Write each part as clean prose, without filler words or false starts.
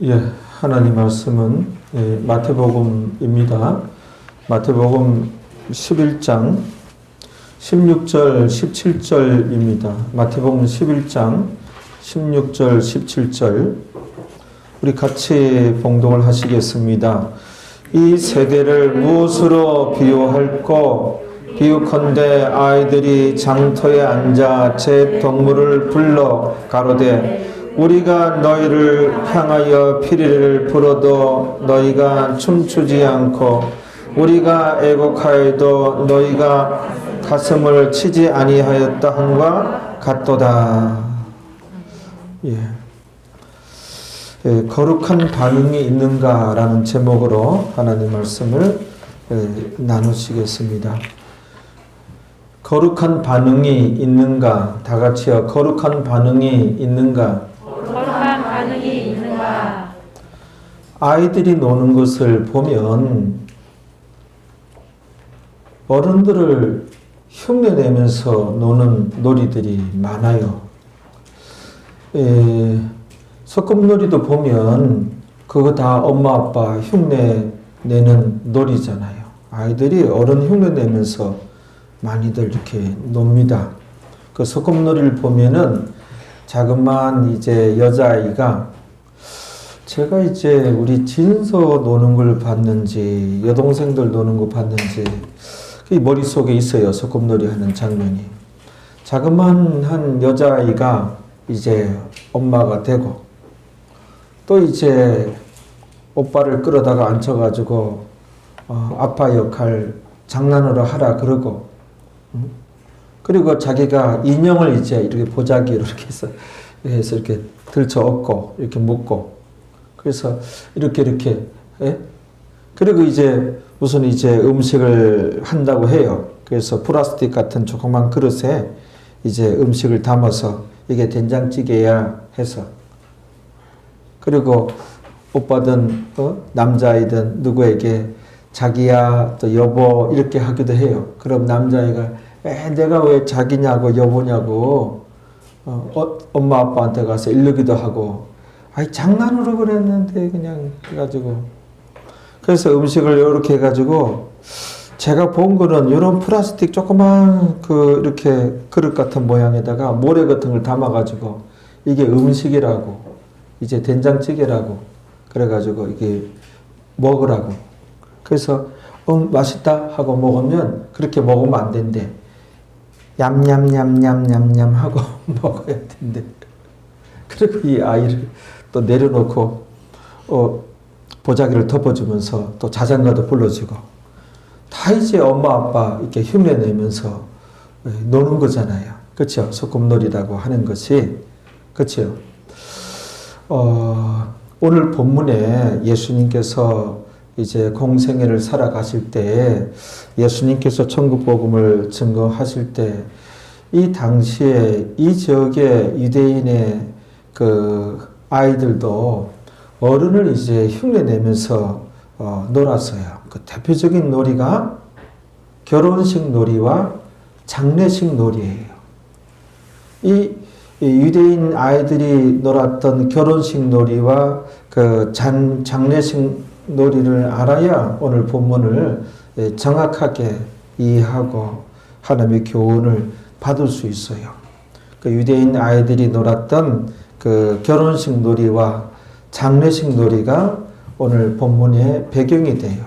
예, 하나님 말씀은 마태복음입니다. 마태복음 11장 16절 17절입니다. 마태복음 11장 16절 17절 우리 같이 봉독을 하시겠습니다. 이 세대를 무엇으로 비유할꼬? 비유컨대 아이들이 장터에 앉아 제 동물을 불러 가로되 우리가 너희를 향하여 피리를 불어도 너희가 춤추지 않고 우리가 애곡하여도 너희가 가슴을 치지 아니하였다 함과 같도다. 거룩한 반응이 있는가라는 제목으로 하나님 말씀을 나누시겠습니다. 거룩한 반응이 있는가? 다 같이요. 거룩한 반응이 있는가? 거룩한 반응이 있는가? 아이들이 노는 것을 보면 어른들을 흉내내면서 노는 놀이들이 많아요. 소꿉놀이도 보면 그거 다 엄마 아빠 흉내내는 놀이잖아요. 아이들이 어른 흉내내면서 많이들 이렇게 놉니다. 그 소꿉놀이를 보면은 자그마한 이제 여자아이가 제가 이제 우리 진서 노는 걸 봤는지 여동생들 노는 거 봤는지 그 머릿속에 있어요. 소꿉놀이 하는 장면이. 자그마한 한 여자아이가 이제 엄마가 되고 또 이제 오빠를 끌어다가 앉혀가지고 아빠 역할 장난으로 하라 그러고 그리고 자기가 인형을 이제 이렇게 보자기로 이렇게 해서 이렇게 들쳐 업고 이렇게 묶고 그래서 이렇게 그리고 이제 무슨 이제 음식을 한다고 해요. 그래서 플라스틱 같은 조그만 그릇에 이제 음식을 담아서 이게 된장찌개야 해서 그리고 오빠든 남자이든 누구에게 자기야 또 여보 이렇게 하기도 해요. 그럼 남자애가 내가 왜 자기냐고 여보냐고 엄마 아빠한테 가서 이르기도 하고 아이 장난으로 그랬는데 그냥 해가지고 그래서 음식을 이렇게 해가지고 제가 본 거는 이런 플라스틱 조그만 그 이렇게 그릇 같은 모양에다가 모래 같은 걸 담아가지고 이게 음식이라고 이제 된장찌개라고 그래가지고 이게 먹으라고 그래서 맛있다 하고 먹으면 그렇게 먹으면 안 된대. 냠냠냠냠냠냠 하고 먹어야 된대. 그리고 이 아이를 또 내려놓고 보자기를 덮어주면서 또 자장가도 불러주고 다 이제 엄마 아빠 이렇게 흉내내면서 노는 거잖아요. 그렇죠? 소꿉놀이라고 하는 것이 그렇죠? 오늘 본문에 예수님께서 이제 공생애를 살아가실 때 예수님께서 천국 복음을 증거하실 때 이 당시에 이 지역의 유대인의 그 아이들도 어른을 이제 흉내내면서 놀았어요. 그 대표적인 놀이가 결혼식 놀이와 장례식 놀이예요. 이 유대인 아이들이 놀았던 결혼식 놀이와 그 장례식 놀이를 알아야 오늘 본문을 정확하게 이해하고 하나님의 교훈을 받을 수 있어요. 그 유대인 아이들이 놀았던 그 결혼식 놀이와 장례식 놀이가 오늘 본문의 배경이 돼요.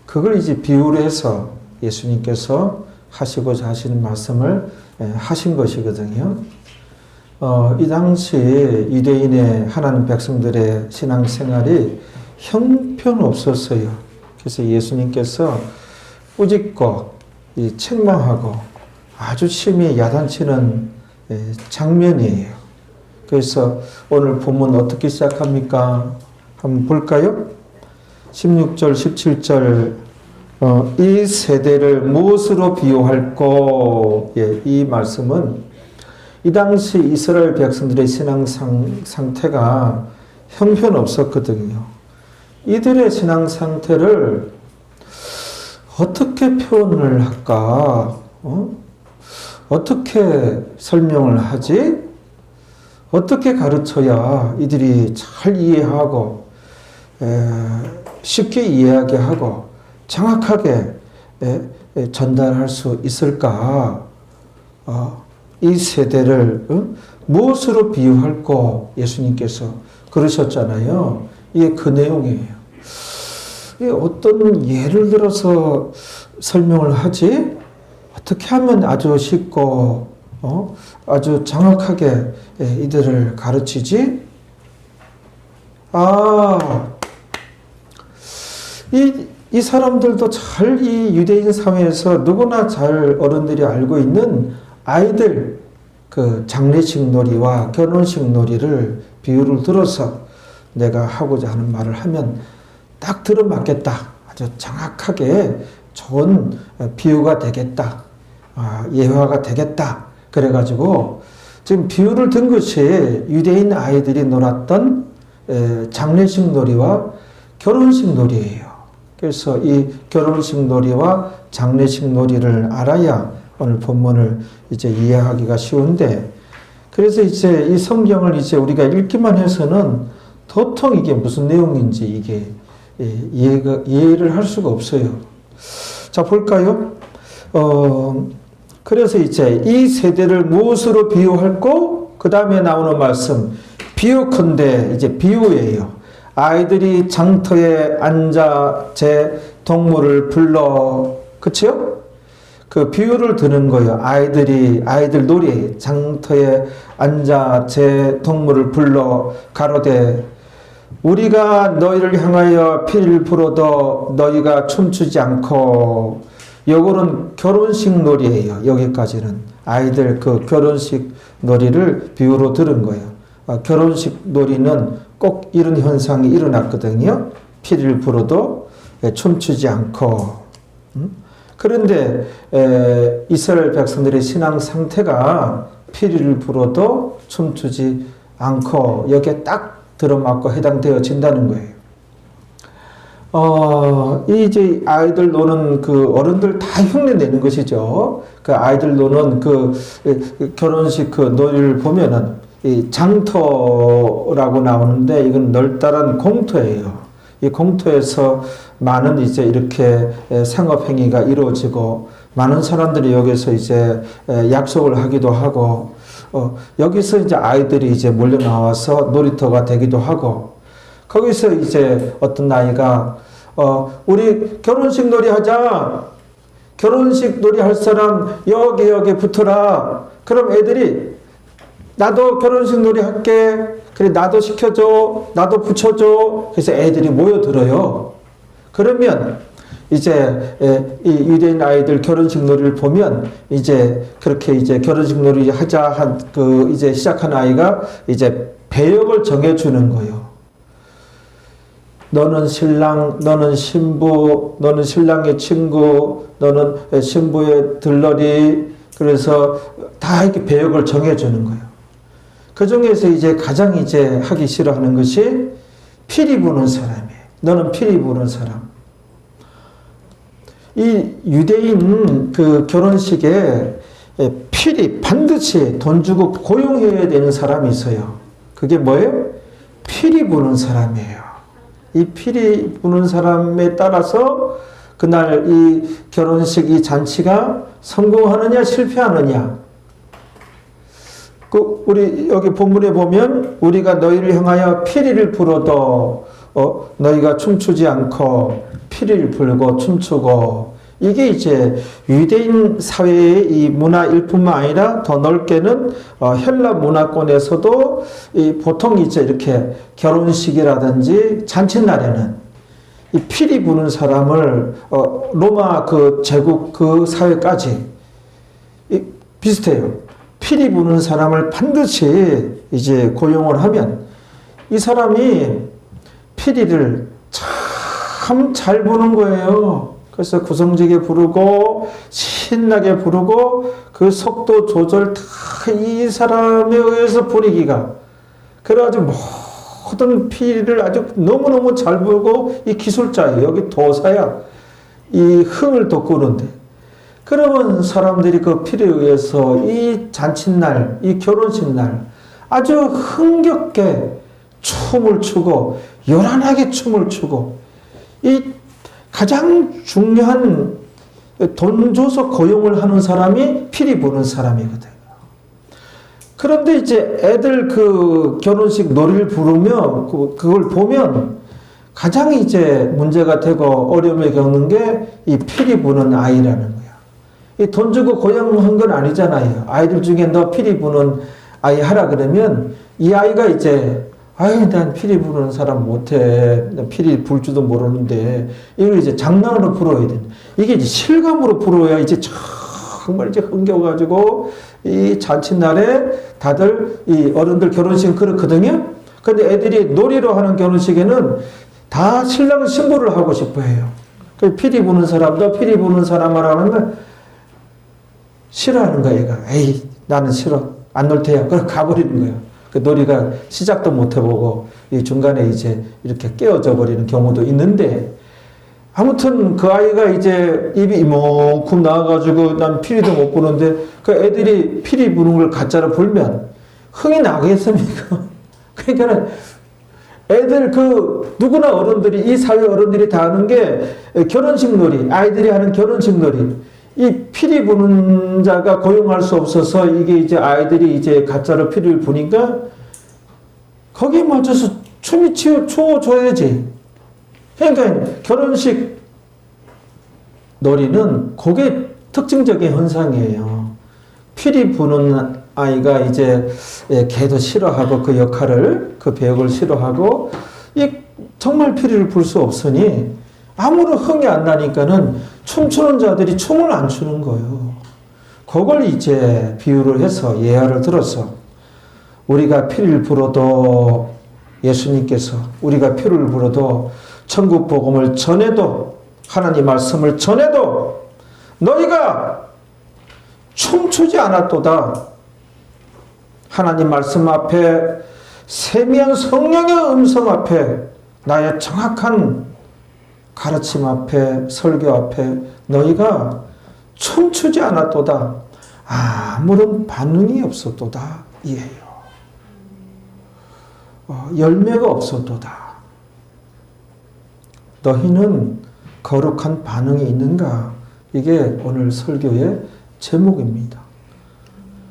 그걸 이제 비유로 해서 예수님께서 하시고자 하시는 말씀을 하신 것이거든요. 이 당시 유대인의 하나님 백성들의 신앙생활이 형편없었어요. 그래서 예수님께서 꾸짖고 책망하고 아주 심히 야단치는 장면이에요. 그래서 오늘 본문 어떻게 시작합니까? 한번 볼까요? 16절 17절 이 세대를 무엇으로 비유할꼬? 이 말씀은 이 당시 이스라엘 백성들의 신앙 상태가 형편없었거든요. 이들의 신앙 상태를 어떻게 표현을 할까? 어떻게 설명을 하지? 어떻게 가르쳐야 이들이 잘 이해하고 쉽게 이해하게 하고 정확하게 전달할 수 있을까? 이 세대를 무엇으로 비유할까? 예수님께서 그러셨잖아요. 이게 그 내용이에요. 어떤 예를 들어서 설명을 하지? 어떻게 하면 아주 쉽고 아주 정확하게 이들을 가르치지? 이 사람들도 잘 이 유대인 사회에서 누구나 잘 어른들이 알고 있는 아이들 그 장례식 놀이와 결혼식 놀이를 비유를 들어서 내가 하고자 하는 말을 하면 딱 들어맞겠다. 아주 정확하게 좋은 비유가 되겠다. 예화가 되겠다. 그래가지고 지금 비유를 든 것이 유대인 아이들이 놀았던 장례식 놀이와 결혼식 놀이예요. 그래서 이 결혼식 놀이와 장례식 놀이를 알아야 오늘 본문을 이제 이해하기가 쉬운데, 그래서 이제 이 성경을 이제 우리가 읽기만 해서는 도통 이게 무슨 내용인지 이게 이해를 할 수가 없어요. 자, 볼까요? 그래서 이제 이 세대를 무엇으로 비유할꼬? 그 다음에 나오는 말씀, 비유컨대 이제 비유예요. 아이들이 장터에 앉아 제 동물을 불러, 그치요? 그 비유를 드는 거예요. 아이들 놀이, 장터에 앉아 제 동물을 불러 가로되 우리가 너희를 향하여 피를 불어도 너희가 춤추지 않고. 요거는 결혼식 놀이예요. 여기까지는 아이들 그 결혼식 놀이를 비유로 들은 거예요. 결혼식 놀이는 꼭 이런 현상이 일어났거든요. 피를 불어도 춤추지 않고. 그런데 이스라엘 백성들의 신앙 상태가 피를 불어도 춤추지 않고 여기에 딱 들어맞고 해당되어진다는 거예요. 이제 아이들 노는 그 어른들 다 흉내 내는 것이죠. 그 아이들 노는 그 결혼식 그 놀이를 보면은 이 장터라고 나오는데 이건 널따란 공터예요. 이 공터에서 많은 이제 이렇게 상업행위가 이루어지고 많은 사람들이 여기서 이제 약속을 하기도 하고 여기서 이제 아이들이 이제 몰려 나와서 놀이터가 되기도 하고 거기서 이제 어떤 아이가 우리 결혼식 놀이 하자. 결혼식 놀이 할 사람 여기 붙어라. 그럼 애들이 나도 결혼식 놀이 할게. 그래 나도 시켜줘. 나도 붙여줘. 그래서 애들이 모여들어요. 그러면 이제 이 유대인 아이들 결혼식 놀이를 보면 이제 그렇게 이제 결혼식 놀이 하자 한 그 이제 시작한 아이가 이제 배역을 정해주는 거예요. 너는 신랑, 너는 신부, 너는 신랑의 친구, 너는 신부의 들러리. 그래서 다 이렇게 배역을 정해주는 거예요. 그 중에서 이제 가장 이제 하기 싫어하는 것이 피리 부는 사람이에요. 너는 피리 부는 사람. 이 유대인 그 결혼식에 피리 반드시 돈 주고 고용해야 되는 사람이 있어요. 그게 뭐예요? 피리 부는 사람이에요. 이 피리 부는 사람에 따라서 그날 이 결혼식 이 잔치가 성공하느냐 실패하느냐. 우리 여기 본문에 보면 우리가 너희를 향하여 피리를 불어도 너희가 춤추지 않고 피리를 불고 춤추고. 이게 이제 유대인 사회의 이 문화일 뿐만 아니라 더 넓게는 헬라 문화권에서도 보통 이제 이렇게 결혼식이라든지 잔칫날에는 이 피리 부는 사람을 로마 그 제국 그 사회까지 비슷해요. 피리 부는 사람을 반드시 이제 고용을 하면 이 사람이 피리를 참 잘 부는 거예요. 그래서 구성지게 부르고 신나게 부르고 그 속도 조절 다 이 사람에 의해서 분위기가 그래가지고 모든 피리를 아주 너무너무 잘 부르고 이 기술자예요. 여기 도사야. 이 흥을 돋구는데 그러면 사람들이 그 피리에 의해서 이 잔칫날, 이 결혼식 날 아주 흥겹게 춤을 추고 요란하게 춤을 추고 이 가장 중요한 돈 줘서 고용을 하는 사람이 피리 부는 사람이거든요. 그런데 이제 애들 그 결혼식 노래를 부르며 그걸 보면 가장 이제 문제가 되고 어려움을 겪는 게 이 피리 부는 아이라는 거야. 이 돈 주고 고용한 건 아니잖아요. 아이들 중에 너 피리 부는 아이 하라 그러면 이 아이가 이제 아유, 난 피리 부는 사람 못해. 난 피리 불 줄도 모르는데 이걸 이제 장난으로 불어야 돼. 이게 이제 실감으로 불어야 이제 정말 이제 흥겨워가지고 이 잔칫날에 다들 이 어른들 결혼식 그렇거든요. 근데 애들이 놀이로 하는 결혼식에는 다 신랑 신부를 하고 싶어 해요. 그 피리 부는 사람도 피리 부는 사람 하라는 걸 싫어하는 거야, 얘가. 에이, 나는 싫어. 안 놀 테야. 그럼 가버리는 거예요. 그 놀이가 시작도 못 해보고 이 중간에 이제 이렇게 깨어져 버리는 경우도 있는데 아무튼 그 아이가 이제 입이 이만큼 나와가지고 난 피리도 못 부는데 그 애들이 피리 부는 걸 가짜로 불면 흥이 나겠습니까? 그러니까 애들 그 누구나 어른들이 이 사회 어른들이 다 하는 게 결혼식 놀이, 아이들이 하는 결혼식 놀이. 이 피리 부는 자가 고용할 수 없어서 이게 이제 아이들이 이제 가짜로 피리를 부니까 거기에 맞춰서 춤이 추어줘야지. 그러니까 결혼식 놀이는 그게 특징적인 현상이에요. 피리 부는 아이가 이제 걔도 싫어하고 그 역할을 그 배역을 싫어하고 정말 피리를 불 수 없으니 아무런 흥이 안 나니까는 춤추는 자들이 춤을 안 추는 거예요. 그걸 이제 비유를 해서 예화를 들어서 우리가 피를 불어도 예수님께서 우리가 피를 불어도 천국 복음을 전해도 하나님 말씀을 전해도 너희가 춤추지 않았도다. 하나님 말씀 앞에 세미한 성령의 음성 앞에 나의 정확한 가르침 앞에 설교 앞에 너희가 춤추지 않았도다. 아무런 반응이 없었도다. 이에요. 열매가 없었도다. 너희는 거룩한 반응이 있는가? 이게 오늘 설교의 제목입니다.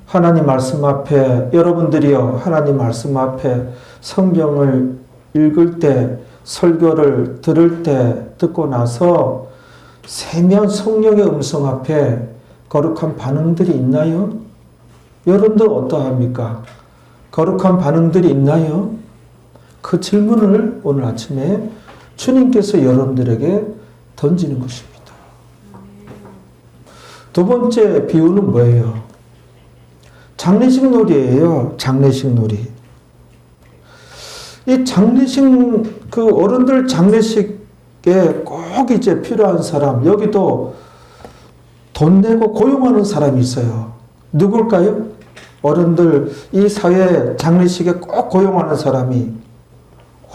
하나님 말씀 앞에 여러분들이요 하나님 말씀 앞에 성경을 읽을 때 설교를 들을 때 듣고 나서 세미한 성령의 음성 앞에 거룩한 반응들이 있나요? 여러분들 어떠합니까? 거룩한 반응들이 있나요? 그 질문을 오늘 아침에 주님께서 여러분들에게 던지는 것입니다. 두 번째 비유는 뭐예요? 장례식 놀이예요. 장례식 놀이. 이 장례식, 그 어른들 장례식에 꼭 이제 필요한 사람, 여기도 돈 내고 고용하는 사람이 있어요. 누굴까요? 어른들, 이 사회 장례식에 꼭 고용하는 사람이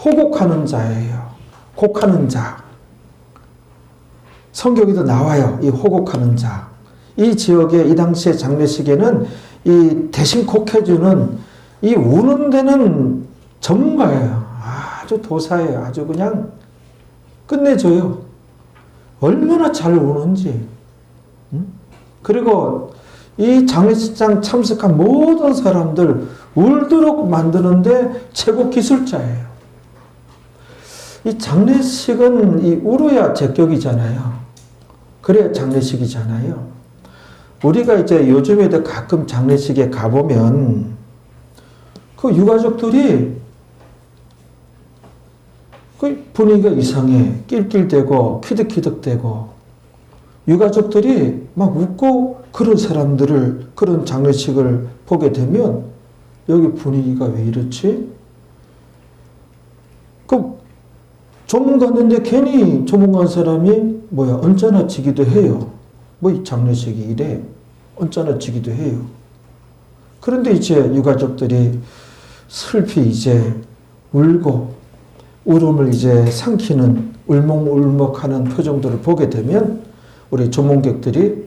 호곡하는 자예요. 곡하는 자. 성경에도 나와요. 이 호곡하는 자. 이 지역에 이 당시의 장례식에는 이 대신 곡해주는 이 우는 데는 전문가예요. 아주 도사예요. 아주 그냥 끝내줘요. 얼마나 잘 우는지. 그리고 이 장례식장 참석한 모든 사람들 울도록 만드는데 최고 기술자예요. 이 장례식은 이 울어야 제격이잖아요. 그래야 장례식이잖아요. 우리가 이제 요즘에도 가끔 장례식에 가보면 그 유가족들이 그 분위기가 이상해. 낄낄대고 키득키득대고 유가족들이 막 웃고 그런 사람들을 그런 장례식을 보게 되면 여기 분위기가 왜 이렇지? 그 조문 갔는데 괜히 조문 간 사람이 언짢아지기도 해요. 이 장례식이 이래 언짢아지기도 해요. 그런데 이제 유가족들이 슬피 이제 울고 울음을 이제 삼키는 울먹울먹하는 표정들을 보게 되면 우리 조문객들이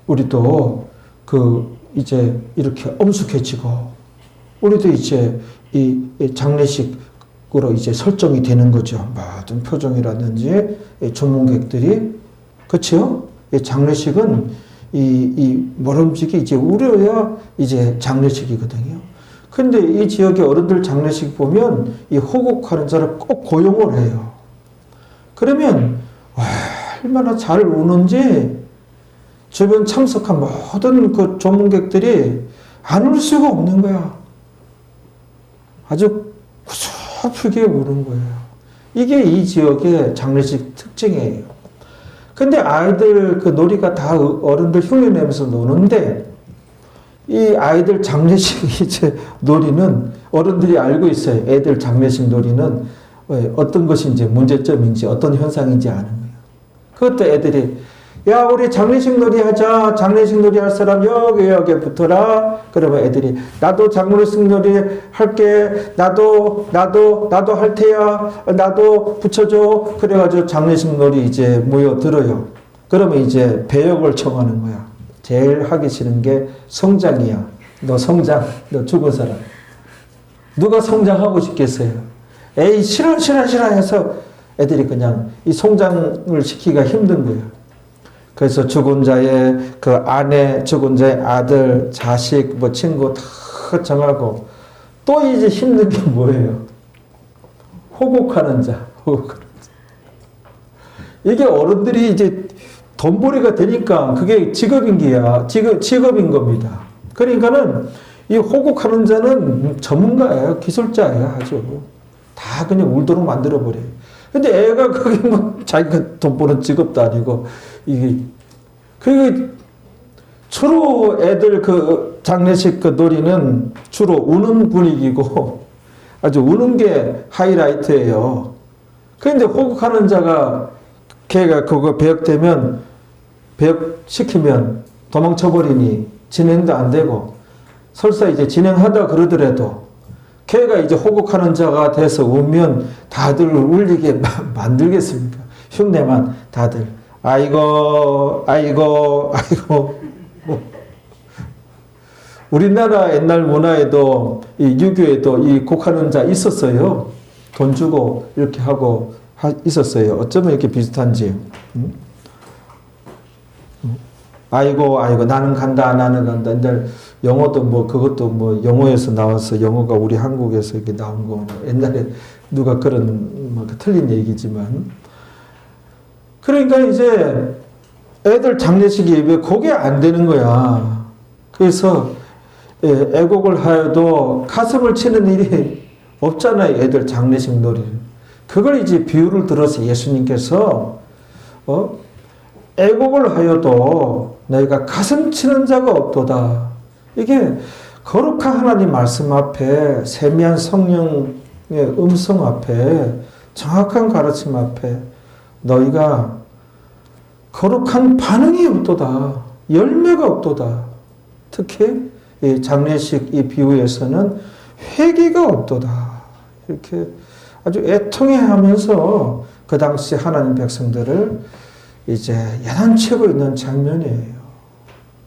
우리도 그 이제 이렇게 엄숙해지고, 우리도 이제 이 장례식으로 이제 설정이 되는 거죠. 모든 표정이라든지 전문객들이. 그렇죠? 장례식은 이 모름지기 이제 우려야 이제 장례식이거든요. 근데 이 지역의 어른들 장례식 보면 이 호곡하는 자를 꼭 고용을 해요. 그러면 와, 얼마나 잘 우는지 주변 참석한 모든 그 조문객들이 안 울 수가 없는 거야. 아주 구슬프게 우는 거예요. 이게 이 지역의 장례식 특징이에요. 근데 아이들 그 놀이가 다 어른들 흉내내면서 노는데, 이 아이들 장례식 이제 놀이는 어른들이 알고 있어요. 애들 장례식 놀이는 어떤 것인지, 문제점인지, 어떤 현상인지 아는 거예요. 그것도 애들이, 야, 우리 장례식 놀이 하자. 장례식 놀이 할 사람 여기 붙어라. 그러면 애들이, 나도 장례식 놀이 할게. 나도 할 테야. 나도 붙여줘. 그래가지고 장례식 놀이 이제 모여들어요. 그러면 이제 배역을 청하는 거야. 제일 하기 싫은 게 성장이야. 너 성장. 너 죽은 사람. 누가 성장하고 싶겠어요? 에이, 싫어 해서 애들이 그냥 이 성장을 시키기가 힘든 거예요. 그래서 죽은 자의 그 아내, 죽은 자의 아들, 자식, 뭐 친구 다 정하고, 또 이제 힘든 게 뭐예요? 호곡하는 자. 이게 어른들이 이제 돈벌이가 되니까 그게 직업인 겁니다. 그러니까는 이 호곡하는 자는 전문가예요. 기술자예요. 아주. 다 그냥 울도록 만들어버려요. 근데 애가 그게 뭐 자기가 돈 버는 직업도 아니고, 그리고 주로 애들 그 장례식 그 놀이는 주로 우는 분위기고, 아주 우는 게 하이라이트예요. 그런데 호곡하는 자가 걔가 그거 배역시키면 도망쳐버리니 진행도 안 되고, 설사 이제 진행하다 그러더라도 걔가 이제 호곡하는 자가 돼서 울면 다들 울리게 만들겠습니까? 흉내만 다들 아이고. 우리나라 옛날 문화에도 이 유교에도 이 곡하는 자 있었어요. 돈 주고 이렇게 하고 있었어요. 어쩌면 이렇게 비슷한지. 아이고 나는 간다. 근데 영어도 뭐 그것도 뭐 영어에서 나와서 영어가 우리 한국에서 이렇게 나온 거 옛날에 누가 그런 뭐 틀린 얘기지만, 그러니까 이제 애들 장례식이 왜 그게 안 되는 거야. 그래서 애곡을 하여도 가슴을 치는 일이 없잖아요. 애들 장례식 놀이. 그걸 이제 비유를 들어서 예수님께서 애곡을 하여도 너희가 가슴 치는 자가 없도다. 이게 거룩한 하나님 말씀 앞에, 세미한 성령의 음성 앞에, 정확한 가르침 앞에 너희가 거룩한 반응이 없도다. 열매가 없도다. 특히 이 장례식 이 비유에서는 회개가 없도다. 이렇게 아주 애통해하면서 그 당시 하나님 백성들을 이제 야단치고 있는 장면이에요.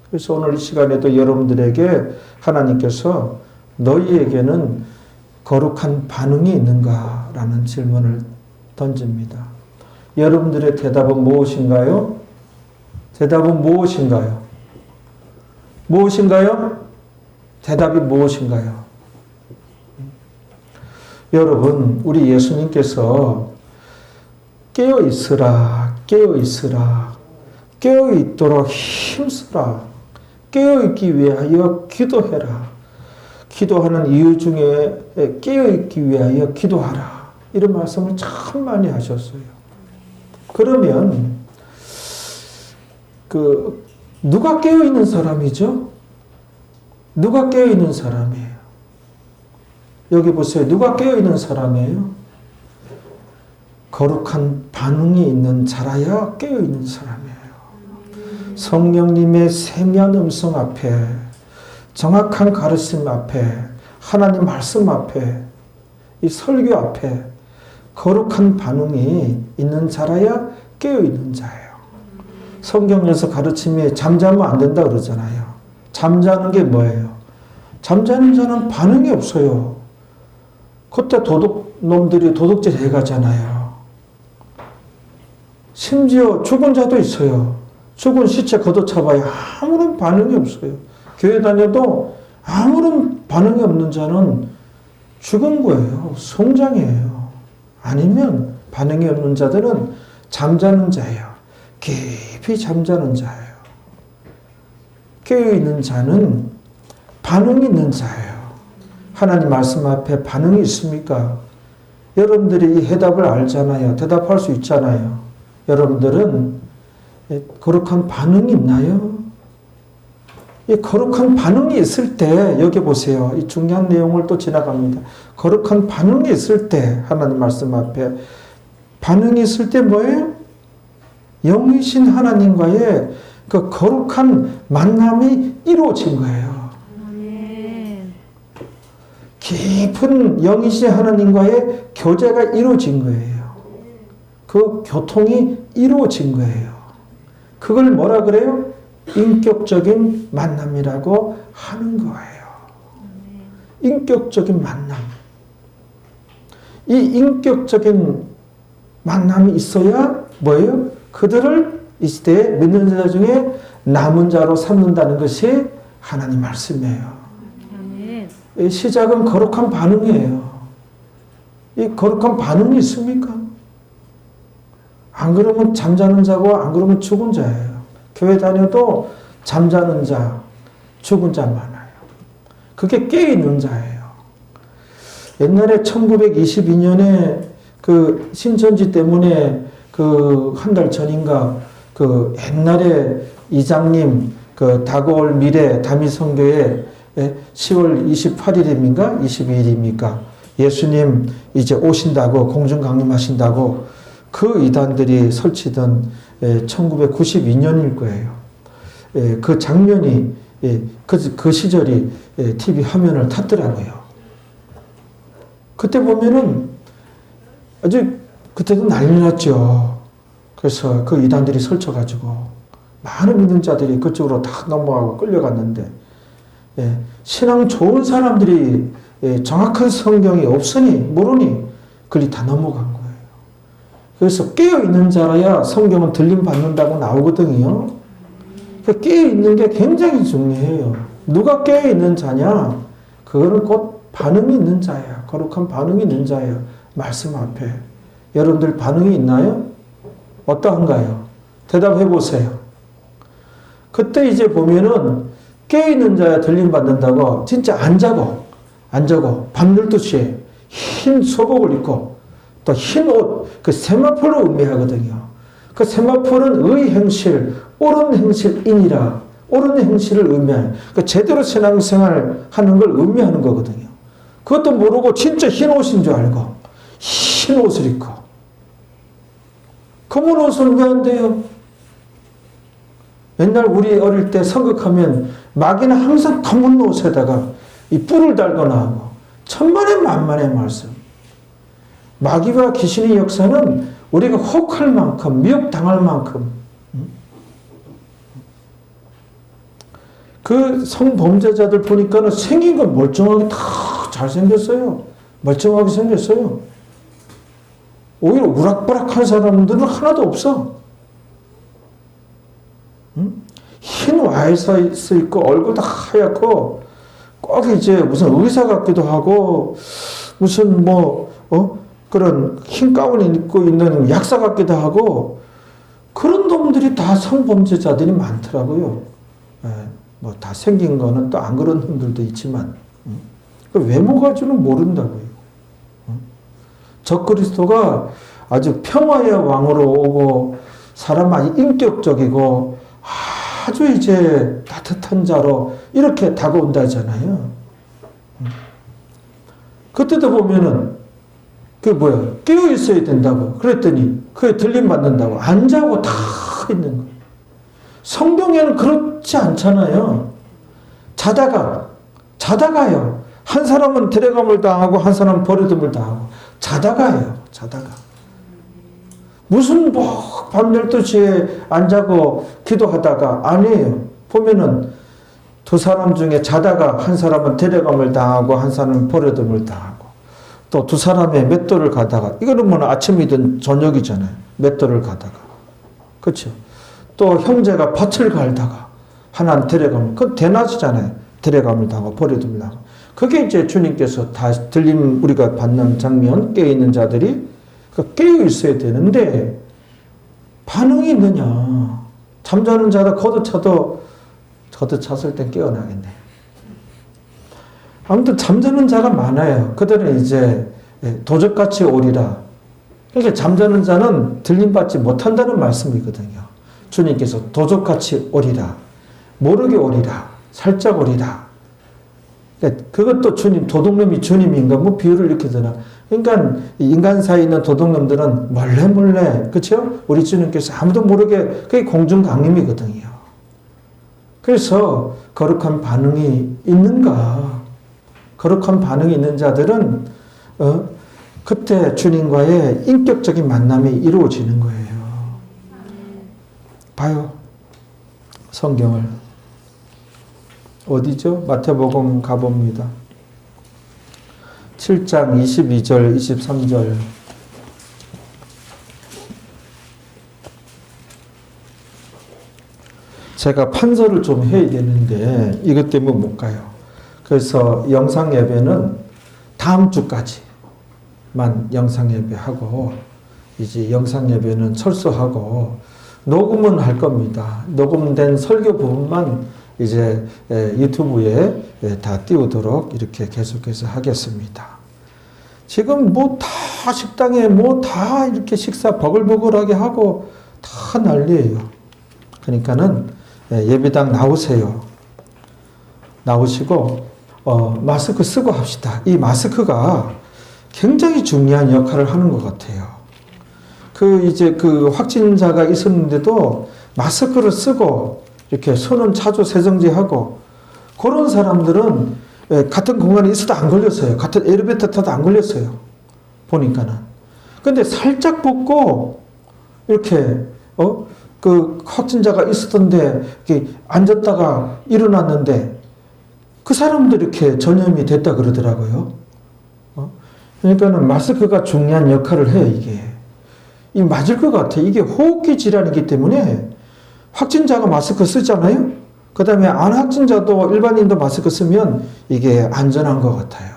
그래서 오늘 이 시간에도 여러분들에게 하나님께서 너희에게는 거룩한 반응이 있는가라는 질문을 던집니다. 여러분들의 대답은 무엇인가요? 대답은 무엇인가요? 대답이 무엇인가요? 여러분, 우리 예수님께서 깨어있으라, 깨어있도록 힘쓰라, 깨어있기 위하여 기도해라. 기도하는 이유 중에 깨어있기 위하여 기도하라. 이런 말씀을 참 많이 하셨어요. 그러면 누가 깨어있는 사람이죠? 누가 깨어있는 사람이에요? 여기 보세요. 누가 깨어있는 사람이에요? 거룩한 반응이 있는 자라야 깨어있는 사람이에요. 성령님의 세미한 음성 앞에, 정확한 가르침 앞에, 하나님 말씀 앞에, 이 설교 앞에 거룩한 반응이 있는 자라야 깨어있는 자예요. 성경에서 가르침이 잠자면 안 된다 그러잖아요. 잠자는 게 뭐예요? 잠자는 자는 반응이 없어요. 그때 도둑놈들이 도둑질 해가잖아요. 심지어 죽은 자도 있어요. 죽은 시체 걷어차봐야 아무런 반응이 없어요. 교회 다녀도 아무런 반응이 없는 자는 죽은 거예요. 송장이에요. 아니면 반응이 없는 자들은 잠자는 자예요. 깊이 잠자는 자예요. 깨어있는 자는 반응이 있는 자예요. 하나님 말씀 앞에 반응이 있습니까? 여러분들이 이 해답을 알잖아요. 대답할 수 있잖아요. 여러분들은 거룩한 반응이 있나요? 이 거룩한 반응이 있을 때, 여기 보세요. 이 중요한 내용을 또 지나갑니다. 거룩한 반응이 있을 때, 하나님 말씀 앞에 반응이 있을 때 뭐예요? 영이신 하나님과의 그 거룩한 만남이 이루어진 거예요. 아멘. 깊은 영이신 하나님과의 교제가 이루어진 거예요. 그 교통이 이루어진 거예요. 그걸 뭐라 그래요? 인격적인 만남이라고 하는 거예요. 인격적인 만남. 이 인격적인 만남이 있어야 뭐예요? 그들을 이 시대에 믿는 자 중에 남은 자로 삼는다는 것이 하나님 말씀이에요. 아멘. 이 시작은 거룩한 반응이에요. 이 거룩한 반응이 있습니까? 안 그러면 잠자는 자고 안 그러면 죽은 자예요. 교회 다녀도 잠자는 자, 죽은 자 많아요. 그게 깨어있는 자예요. 옛날에 1922년에 그 신천지 때문에 그 한 달 전인가 그 옛날에 이장님 그 다가올 미래 다미성교회 10월 28일입니까? 22일입니까? 예수님 이제 오신다고 공중 강림하신다고 그 이단들이 설치던 1992년일 거예요. 그 장면이 그 시절이 TV 화면을 탔더라고요. 그때 보면은 아주 그때도 난리 났죠. 그래서 그 이단들이 설쳐가지고 많은 믿는 자들이 그쪽으로 다 넘어가고 끌려갔는데 신앙 좋은 사람들이 정확한 성경이 없으니 모르니 그리 다 넘어간 거예요. 그래서 깨어있는 자라야 성경은 들림 받는다고 나오거든요. 깨어있는 게 굉장히 중요해요. 누가 깨어있는 자냐? 그거는 곧 반응이 있는 자예요. 거룩한 반응이 있는 자예요. 말씀 앞에. 여러분들 반응이 있나요? 어떠한가요? 대답해 보세요. 그때 이제 보면은 깨어있는 자야 들림 받는다고 진짜 안 자고 밤 12시에 흰 소복을 입고 또 흰 옷, 그 세마포로 의미하거든요. 그 세마포는 의행실, 옳은 행실이니라. 옳은 행실을 의미하는, 그 제대로 신앙생활 하는 걸 의미하는 거거든요. 그것도 모르고 진짜 흰 옷인 줄 알고 흰 옷을 입고. 검은 옷은 왜 안 돼요? 옛날 우리 어릴 때 선극하면 마귀는 항상 검은 옷에다가 이 뿔을 달거나 하고 천만의 만만의 말씀. 마귀와 귀신의 역사는 우리가 혹할 만큼 미혹당할 만큼 그 성범죄자들 보니까는 생긴 건 멀쩡하게 다 잘생겼어요. 멀쩡하게 생겼어요. 오히려 우락부락한 사람들은 하나도 없어. 흰 와이셔츠 입고 얼굴 다 하얗고 꼭 이제 무슨 의사 같기도 하고 무슨 그런 흰 가운을 입고 있는 약사 같기도 하고 그런 놈들이 다 성범죄자들이 많더라고요. 뭐 다 생긴 거는 또 안 그런 놈들도 있지만 외모 가지고는 모른다고요. 적그리스도가 아주 평화의 왕으로 오고 사람 아주 인격적이고 아주 이제 따뜻한 자로 이렇게 다가온다잖아요. 그때도 보면은 깨어 있어야 된다고 그랬더니 그게 들림 받는다고 안 자고 다 있는 거예요. 성경에는 그렇지 않잖아요. 자다가요. 한 사람은 데려감을 당하고 한 사람은 버려둠을 당하고 자다가요. 무슨 밤 12시에 안 자고 기도하다가 아니에요. 보면은 두 사람 중에 자다가 한 사람은 데려감을 당하고 한 사람은 버려둠을 당하고 또 두 사람의 맷돌을 가다가 이거는 뭐 아침이든 저녁이잖아요. 맷돌을 가다가 그렇죠. 또 형제가 밭을 갈다가 하나는 데려감을 그건 대낮이잖아요. 데려감을 당하고 버려둠을 당하고 그게 이제 주님께서 다 들림 우리가 받는 장면 깨어있는 자들이 깨어 있어야 되는데 반응이 있느냐. 잠자는 자다 걷어찼을 땐 깨어나겠네. 아무튼 잠자는 자가 많아요. 그들은 이제 도적같이 오리라. 그러니까 잠자는 자는 들림받지 못한다는 말씀이거든요. 주님께서 도적같이 오리라. 모르게 오리라. 살짝 오리라. 그러니까 그것도 주님, 도둑놈이 주님인가? 뭐 비유를 이렇게 드나. 그러니까 인간 사이에 있는 도둑놈들은 몰래, 그렇죠? 우리 주님께서 아무도 모르게 그게 공중강림이거든요. 그래서 거룩한 반응이 있는가? 거룩한 반응이 있는 자들은 그때 주님과의 인격적인 만남이 이루어지는 거예요. 봐요. 성경을. 어디죠? 마태복음 가봅니다. 7장 22절, 23절. 제가 판서를 좀 해야 되는데 이것 때문에 못 가요. 그래서 영상 예배는 다음 주까지만 영상 예배하고 이제 영상 예배는 철수하고 녹음은 할 겁니다. 녹음된 설교 부분만 이제 유튜브에 다 띄우도록 이렇게 계속해서 하겠습니다. 지금 뭐 다 식당에 뭐 다 이렇게 식사 버글버글하게 하고 다 난리예요. 그러니까는 예배당 나오세요. 나오시고 마스크 쓰고 합시다. 이 마스크가 굉장히 중요한 역할을 하는 것 같아요. 이제 확진자가 있었는데도 마스크를 쓰고 이렇게 손은 자주 세정제하고 그런 사람들은 같은 공간에 있어도 안 걸렸어요. 같은 엘리베이터 타도 안 걸렸어요. 보니까는. 근데 살짝 벗고 이렇게 확진자가 있었던데 이렇게 앉았다가 일어났는데 그 사람도 이렇게 전염이 됐다 그러더라고요. 그러니까는 마스크가 중요한 역할을 해요, 이게. 이 맞을 것 같아. 이게 호흡기 질환이기 때문에 확진자가 마스크 쓰잖아요? 그 다음에 안 확진자도 일반인도 마스크 쓰면 이게 안전한 것 같아요.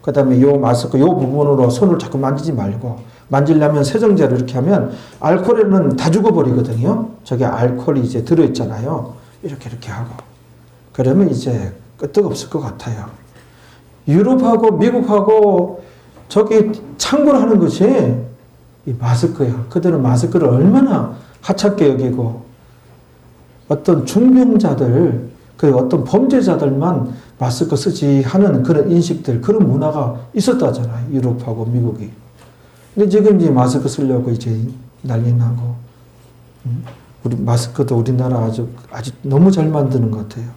그 다음에 요 마스크, 요 부분으로 손을 자꾸 만지지 말고, 만지려면 세정제를 이렇게 하면 알코올에는 다 죽어버리거든요. 저게 알코올이 이제 들어있잖아요. 이렇게 하고. 그러면 이제 끄떡없을 것 같아요. 유럽하고 미국하고 저기 참고를 하는 것이 이 마스크예요. 그들은 마스크를 얼마나 하찮게 여기고 어떤 중병자들, 그리고 어떤 범죄자들만 마스크 쓰지 하는 그런 인식들, 그런 문화가 있었다잖아요. 유럽하고 미국이. 근데 지금 이제 마스크 쓰려고 이제 난리 나고, 우리 마스크도 우리나라 아주 너무 잘 만드는 것 같아요.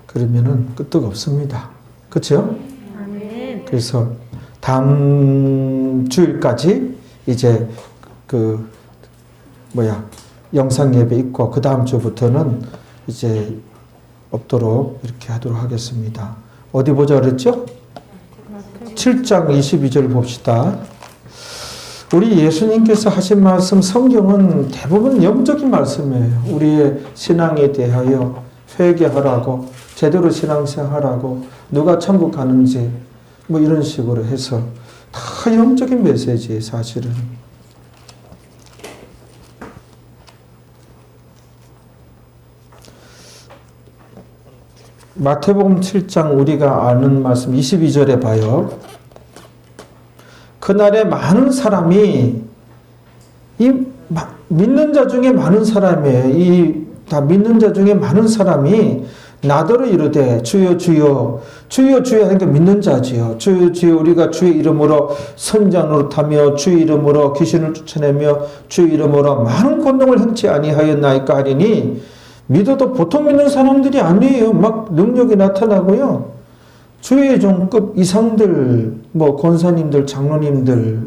그러면은 끄떡 없습니다. 그렇죠? 그래서 다음 주일까지 이제 영상 예배 있고 그 다음 주부터는 이제 없도록 이렇게 하도록 하겠습니다. 어디 보자 그랬죠? 7장 22절 봅시다. 우리 예수님께서 하신 말씀, 성경은 대부분 영적인 말씀이에요. 우리의 신앙에 대하여 회개하라고, 제대로 신앙생활하고, 누가 천국 가는지 뭐 이런 식으로 해서 다 영적인 메시지예요, 사실은. 마태복음 7장 우리가 아는 말씀 22절에 봐요. 그날에 많은 사람이, 믿는 자 중에 많은 사람이에요. 다 믿는 자 중에 많은 사람이 나더러 이르되 주여 주여 주여 주여 하니까 믿는 자지요. 주여 주여 우리가 주의 이름으로 선자 노릇하며 주의 이름으로 귀신을 쫓아내며 주의 이름으로 많은 권능을 행치 아니하였나이까 하리니, 믿어도 보통 믿는 사람들이 아니에요. 막 능력이 나타나고요. 주의 종급 이상들, 권사님들, 장로님들,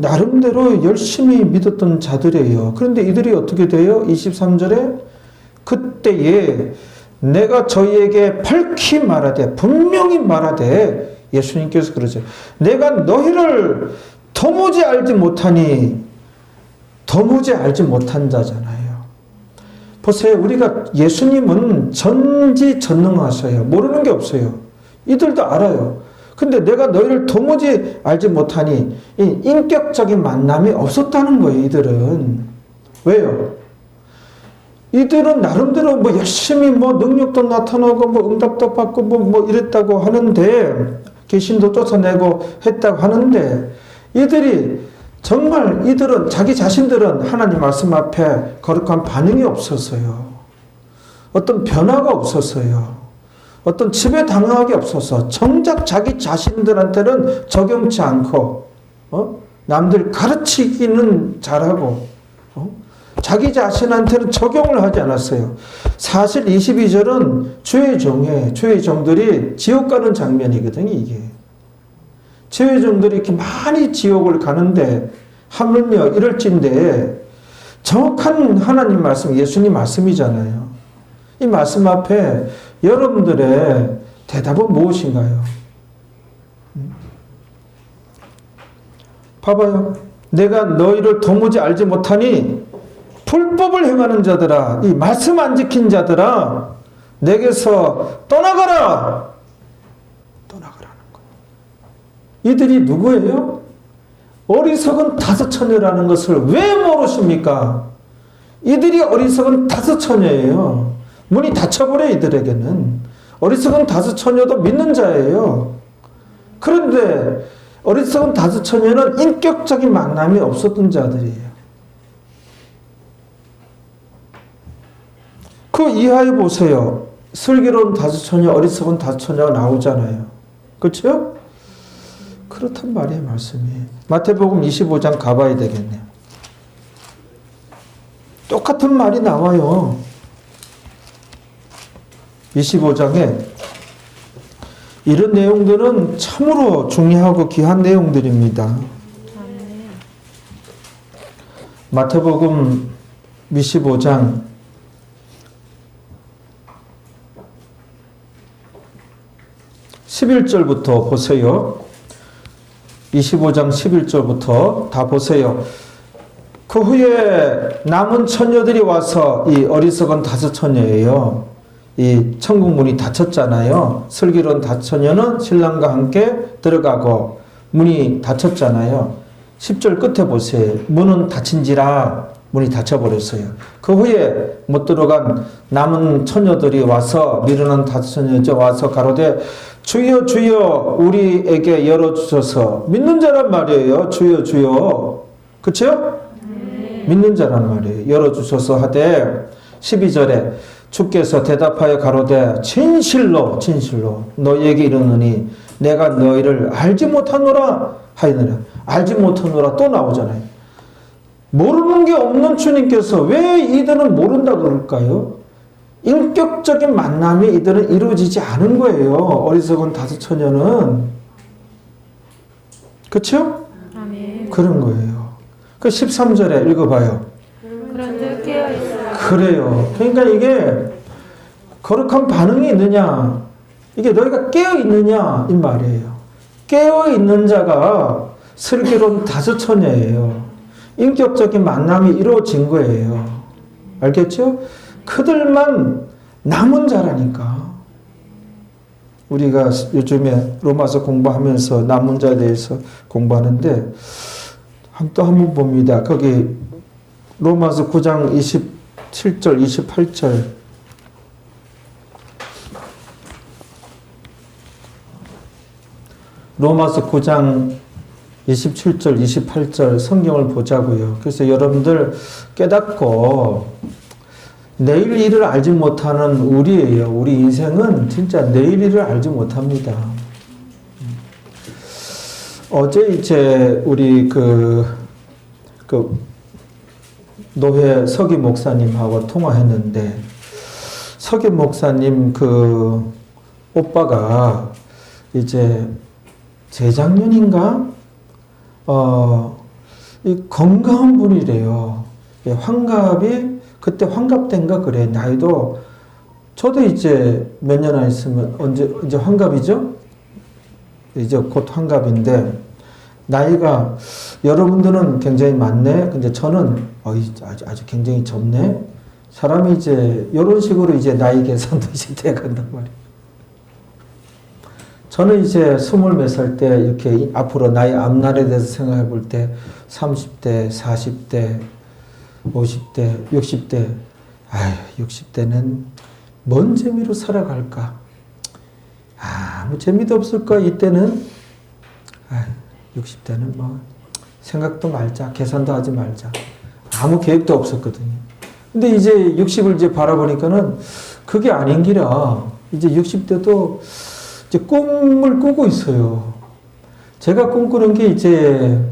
나름대로 열심히 믿었던 자들이에요. 그런데 이들이 어떻게 돼요? 23절에 그때에 내가 저희에게 밝히 말하되 분명히 말하되 예수님께서 그러죠. 내가 너희를 도무지 알지 못하니 도무지 알지 못한 자잖아요. 보세요. 우리가 예수님은 전지전능하셔요. 모르는 게 없어요. 이들도 알아요. 근데 내가 너희를 도무지 알지 못하니 이 인격적인 만남이 없었다는 거예요. 이들은. 왜요? 이들은 나름대로 뭐 열심히 뭐 능력도 나타나고 뭐 응답도 받고 뭐 이랬다고 하는데 귀신도 쫓아내고 했다고 하는데 이들은 자기 자신들은 하나님 말씀 앞에 거룩한 반응이 없었어요. 어떤 변화가 없었어요. 어떤 지배당하기 없어서 정작 자기 자신들한테는 적용치 않고 남들 가르치기는 잘하고 자기 자신한테는 적용을 하지 않았어요. 사실 22절은 주의 종들이 지옥 가는 장면이거든요. 이게 주의 종들이 이렇게 많이 지옥을 가는데 하물며 이럴진데 정확한 하나님 말씀, 예수님 말씀이잖아요. 이 말씀 앞에 여러분들의 대답은 무엇인가요? 봐봐요. 내가 너희를 도무지 알지 못하니 불법을 행하는 자들아, 이 말씀 안 지킨 자들아, 내게서 떠나가라! 떠나가라는 거예요. 이들이 누구예요? 어리석은 다섯 처녀라는 것을 왜 모르십니까? 이들이 어리석은 다섯 처녀예요. 문이 닫혀버려 이들에게는. 어리석은 다섯 처녀도 믿는 자예요. 그런데 어리석은 다섯 처녀는 인격적인 만남이 없었던 자들이에요. 그 이하에 보세요. 슬기로운 다섯 처녀, 어리석은 다섯 처녀가 나오잖아요. 그렇죠? 그렇단 말이에요, 말씀이. 마태복음 25장 가봐야 되겠네요. 똑같은 말이 나와요. 25장에 이런 내용들은 참으로 중요하고 귀한 내용들입니다. 마태복음 25장 11절부터 보세요. 25장 11절부터 다 보세요. 그 후에 남은 처녀들이 와서 이 어리석은 다섯 처녀예요. 이 천국 문이 닫혔잖아요. 슬기로운 다섯 처녀는 신랑과 함께 들어가고 문이 닫혔잖아요. 10절 끝에 보세요. 문은 닫힌지라 문이 닫혀버렸어요. 그 후에 못 들어간 남은 처녀들이 와서 미련한 다섯 처녀 와서 가로되 주여 주여 우리에게 열어주셔서. 믿는 자란 말이에요. 주여 주여. 그쵸? 믿는 자란 말이에요. 열어주셔서 하되 12절에 주께서 대답하여 가로되 진실로 너희에게 이르노니 내가 너희를 알지 못하노라 하였느라. 알지 못하노라 또 나오잖아요. 모르는 게 없는 주님께서 왜 이들은 모른다 그럴까요? 인격적인 만남이 이들은 이루어지지 않은 거예요. 어리석은 다섯 처녀는. 그렇죠? 아멘. 그런 거예요. 그 13절에 읽어봐요. 그런즉 깨어있으라. 그래요. 그러니까 이게 거룩한 반응이 있느냐, 이게 너희가 깨어있느냐 이 말이에요. 깨어있는 자가 슬기로운 다섯 처녀예요. 인격적인 만남이 이루어진 거예요. 알겠죠? 그들만 남은 자라니까. 우리가 요즘에 로마서 공부하면서 남은 자에 대해서 공부하는데 또 한 번 봅니다. 거기 로마서 9장 27절 28절 로마서 9장 27절 28절 성경을 보자고요. 그래서 여러분들 깨닫고 내일 일을 알지 못하는 우리예요. 우리 인생은 진짜 내일 일을 알지 못합니다. 어제 이제 우리 노회 서기 목사님하고 통화했는데 서기 목사님 오빠가 이제 재작년인가 이 건강한 분이래요. 환갑이 그때 환갑된가 그래. 나이도 저도 이제 몇 년 안 있으면 이제 환갑이죠? 이제 곧 환갑인데 나이가 여러분들은 굉장히 많네. 근데 저는 아주 굉장히 젊네. 사람이 이제 이런 식으로 이제 나이 계산도 이제 돼간단 말이에요. 저는 이제 20몇 살 때 이렇게 앞으로 나이 앞날에 대해서 생각해 볼 때 30대, 40대, 50대, 60대, 60대는 뭔 재미로 살아갈까? 아무 재미도 없을까? 이때는 60대는 뭐 생각도 말자, 계산도 하지 말자. 아무 계획도 없었거든요. 근데 이제 60을 이제 바라보니까는 그게 아닌 기라 이제 60대도 이제 꿈을 꾸고 있어요. 제가 꿈꾸는 게 이제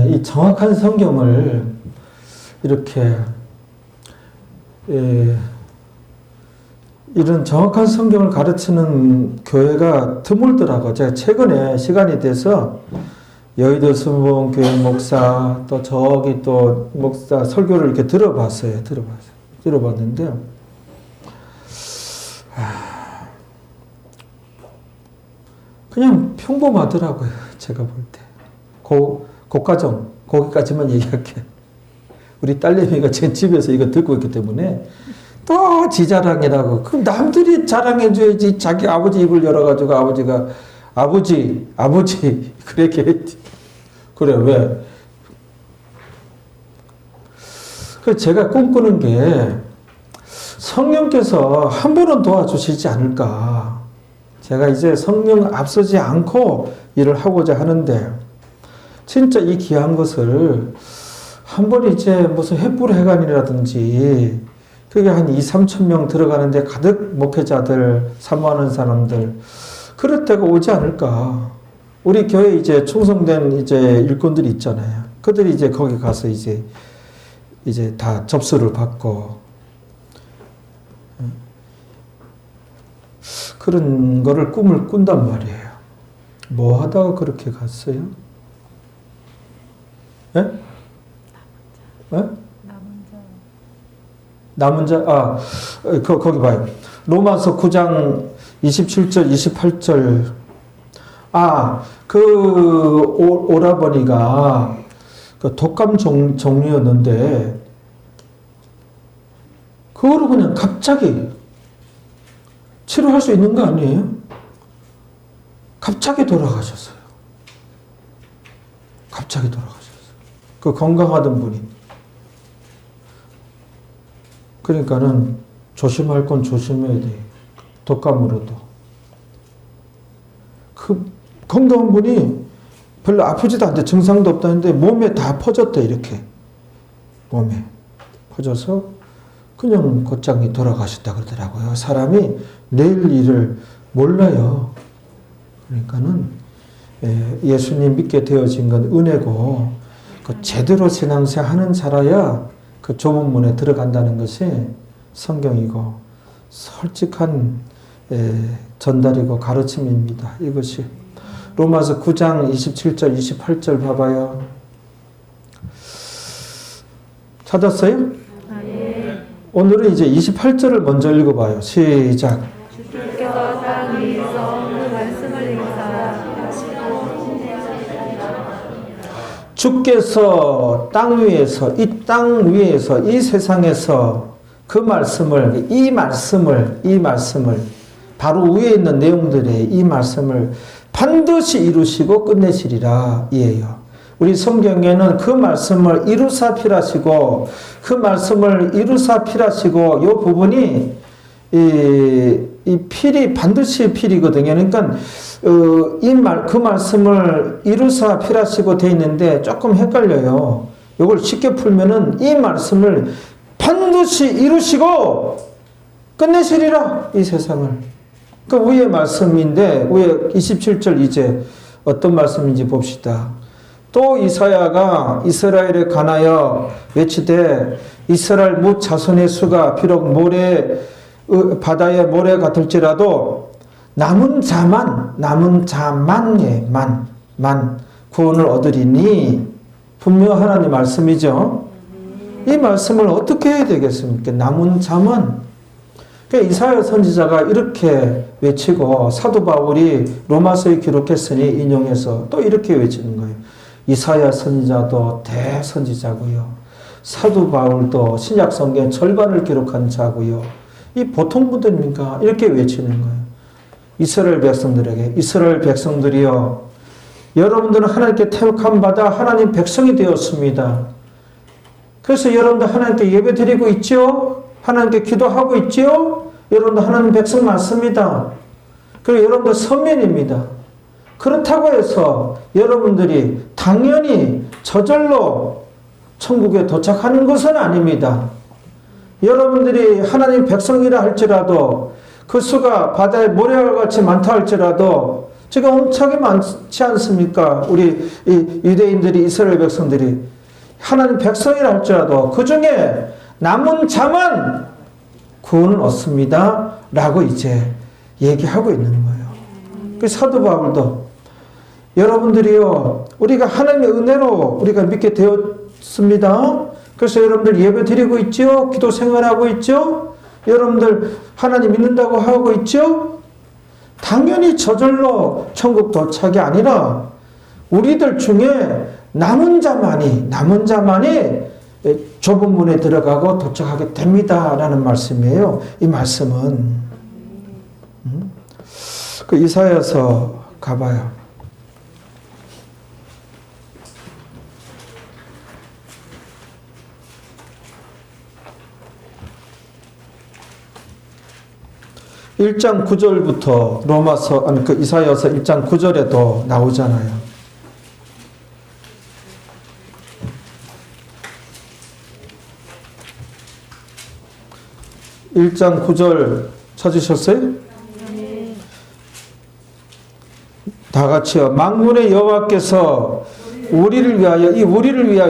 이 정확한 성경을 이렇게 이런 정확한 성경을 가르치는 교회가 드물더라고요. 제가 최근에 시간이 돼서 여의도 순복음교회 목사 또 저기 또 목사 설교를 이렇게 들어봤는데 그냥 평범하더라고요. 제가 볼 때. 고가정, 거기까지만 얘기할게. 우리 딸내미가 제 집에서 이거 듣고 있기 때문에 또 지 자랑이라고. 그럼 남들이 자랑해줘야지. 자기 아버지 입을 열어가지고 아버지가 아버지 그렇게 했지. 그래 왜? 그래서 제가 꿈꾸는 게 성령께서 한 번은 도와주시지 않을까. 제가 이제 성령 앞서지 않고 일을 하고자 하는데 진짜 이 귀한 것을 한 번 이제 무슨 횃불회관이라든지 그게 한 2-3천 명 들어가는데 가득 목회자들 사모하는 사람들 그럴 때가 오지 않을까. 우리 교회 이제 충성된 이제 일꾼들이 있잖아요. 그들이 이제 거기 가서 이제 다 접수를 받고 그런 거를 꿈을 꾼단 말이에요. 뭐 하다가 그렇게 갔어요? 예? 예? 남은 자, 거기 봐요. 로마서 9장 27절, 28절. 오라버니가 그 독감 종류였는데, 그거를 그냥 갑자기 치료할 수 있는 거 아니에요? 갑자기 돌아가셨어요. 갑자기 돌아가셨어요. 그 건강하던 분이. 그러니까는 조심할 건 조심해야 돼. 독감으로도. 그 건강한 분이 별로 아프지도 않대. 증상도 없다는데 몸에 다 퍼졌대. 이렇게. 몸에 퍼져서 그냥 곧장이 돌아가셨다 그러더라고요. 사람이 내일 일을 몰라요. 그러니까는 예수님 믿게 되어진 건 은혜고 그 제대로 신앙생활 하는 자라야 그 좁은 문에 들어간다는 것이 성경이고 솔직한 전달이고 가르침입니다. 이것이 로마서 9장 27절 28절 봐봐요. 찾았어요? 오늘은 이제 28절을 먼저 읽어봐요. 시작. 주께서 땅 위에서 그 말씀을 행사하시고 주께서 땅 위에서 이 땅 위에서 이 세상에서 그 말씀을 이 말씀을 바로 위에 있는 내용들의 이 말씀을 반드시 이루시고 끝내시리라 이에요. 우리 성경에는 그 말씀을 이루사 필하시고 그 말씀을 이루사 필하시고 이 부분이 이 필이 반드시 필이거든요. 그러니까 그 말씀을 이루사 필하시고 돼 있는데 조금 헷갈려요. 이걸 쉽게 풀면은 이 말씀을 반드시 이루시고 끝내시리라 이 세상을. 그 위의 말씀인데 위에 27절 이제 어떤 말씀인지 봅시다. 또 이사야가 이스라엘에 관하여 외치되 이스라엘 뭇 자손의 수가 비록 바다의 모래 같을지라도 남은 자만의 만 구원을 얻으리니 분명 하나님 말씀이죠. 이 말씀을 어떻게 해야 되겠습니까? 남은 자만. 그러니까 이사야 선지자가 이렇게 외치고 사도 바울이 로마서에 기록했으니 인용해서 또 이렇게 외치는 거예요. 이사야 선지자도 대선지자고요. 사도 바울도 신약 성경 절반을 기록한 자고요. 이 보통 분들입니까? 이렇게 외치는 거예요. 이스라엘 백성들에게 이스라엘 백성들이여 여러분들은 하나님께 택함 받아 하나님 백성이 되었습니다. 그래서 여러분들 하나님께 예배 드리고 있죠? 하나님께 기도하고 있죠? 여러분들 하나님 백성 맞습니다. 그리고 여러분들 선민입니다. 그렇다고 해서 여러분들이 당연히 저절로 천국에 도착하는 것은 아닙니다. 여러분들이 하나님 백성이라 할지라도 그 수가 바다의 모래와 같이 많다 할지라도 지금 엄청나게 많지 않습니까? 우리 이 유대인들이 이스라엘 백성들이 하나님 백성이라 할지라도 그 중에 남은 자만 구원을 얻습니다. 라고 이제 얘기하고 있는 거예요. 그 사도 바울도 여러분들이요, 우리가 하나님의 은혜로 우리가 믿게 되었습니다. 그래서 여러분들 예배 드리고 있죠? 기도 생활하고 있죠? 여러분들 하나님 믿는다고 하고 있죠? 당연히 저절로 천국 도착이 아니라 우리들 중에 남은 자만이 좁은 문에 들어가고 도착하게 됩니다. 라는 말씀이에요. 이 말씀은. 그 이사야서 가봐요. (1장 9절부터) 로마서 아니 그 이사야서 1장 9절에도 나오잖아요. 1장 9절 찾으셨어요? 다 같이요. 만군의 여호와께서 우리를 위하여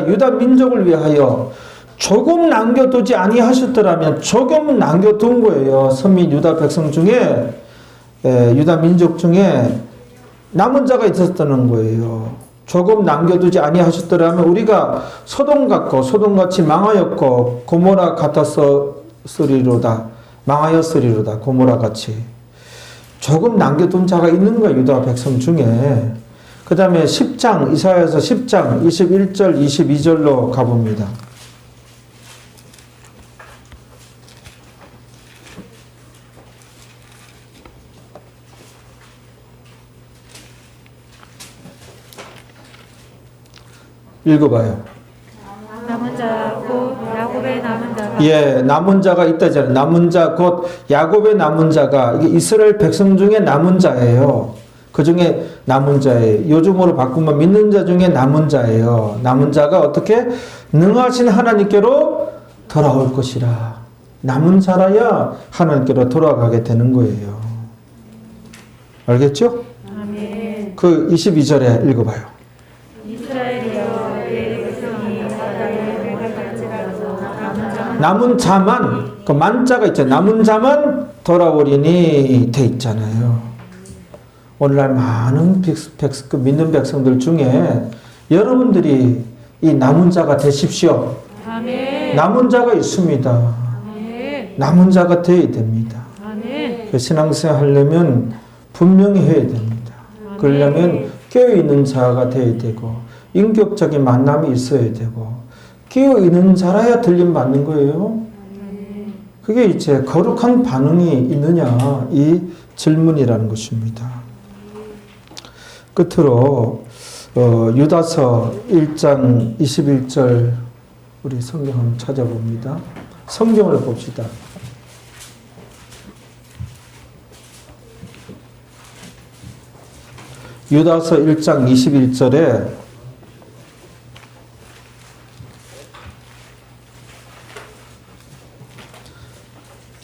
유다 민족을 위하여 조금 남겨두지 아니하셨더라면, 조금 남겨둔 거예요. 선민 유다 백성 중에, 유다 민족 중에 남은 자가 있었다는 거예요. 조금 남겨두지 아니하셨더라면 우리가 소돔같이 망하였고 고모라 같았으리로다. 망하였으리로다. 고모라같이. 조금 남겨둔 자가 있는 거예요. 유다 백성 중에. 그 다음에 10장, 이사야서 10장 21절 22절로 가봅니다. 읽어봐요. 남은 자 곧 야곱의 남은 자가 예, 남은 자가 있다잖아요. 남은 자 곧 야곱의 남은 자가, 이게 이스라엘 백성 중에 남은 자예요. 그 중에 남은 자예요. 요즘으로 바꾸면 믿는 자 중에 남은 자예요. 남은 자가 어떻게? 능하신 하나님께로 돌아올 것이라. 남은 자라야 하나님께로 돌아가게 되는 거예요. 알겠죠? 아멘. 그 22절에 읽어봐요. 이스라엘이여 내 백성이 바다의 모래같이 가서 남은 자만, 그 만자가 있죠. 남은 자만 돌아오리니 돼 있잖아요. 오늘날 많은 그 믿는 백성들 중에 여러분들이 이 남은 자가 되십시오. 아멘. 남은 자가 있습니다. 아멘. 남은 자가 되어야 됩니다. 아멘. 그 신앙생활 하려면 분명히 해야 됩니다. 그러려면 깨어있는 자가 되어야 되고 인격적인 만남이 있어야 되고 깨어있는 자라야 들림 받는 거예요. 그게 이제 거룩한 반응이 있느냐 이 질문이라는 것입니다. 끝으로 유다서 1장 21절 우리 성경 한번 찾아봅니다. 성경을 봅시다. 유다서 1장 21절에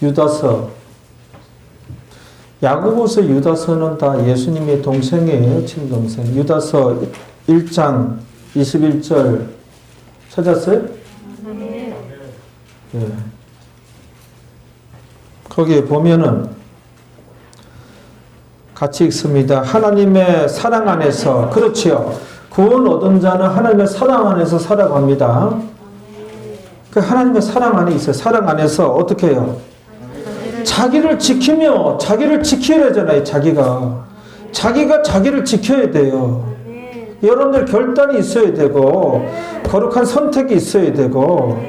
유다서, 야고보서 유다서는 다 예수님의 동생이에요. 친동생. 유다서 1장 21절 찾았어요? 예. 거기에 보면은 같이 읽습니다. 하나님의 사랑 안에서, 그렇지요. 구원 얻은 자는 하나님의 사랑 안에서 살아갑니다. 그 하나님의 사랑 안에 있어요. 사랑 안에서 어떻게 해요? 자기를 지키며 자기를 지켜야 되잖아요. 자기가 자기를 지켜야 돼요. 여러분들 결단이 있어야 되고 거룩한 선택이 있어야 되고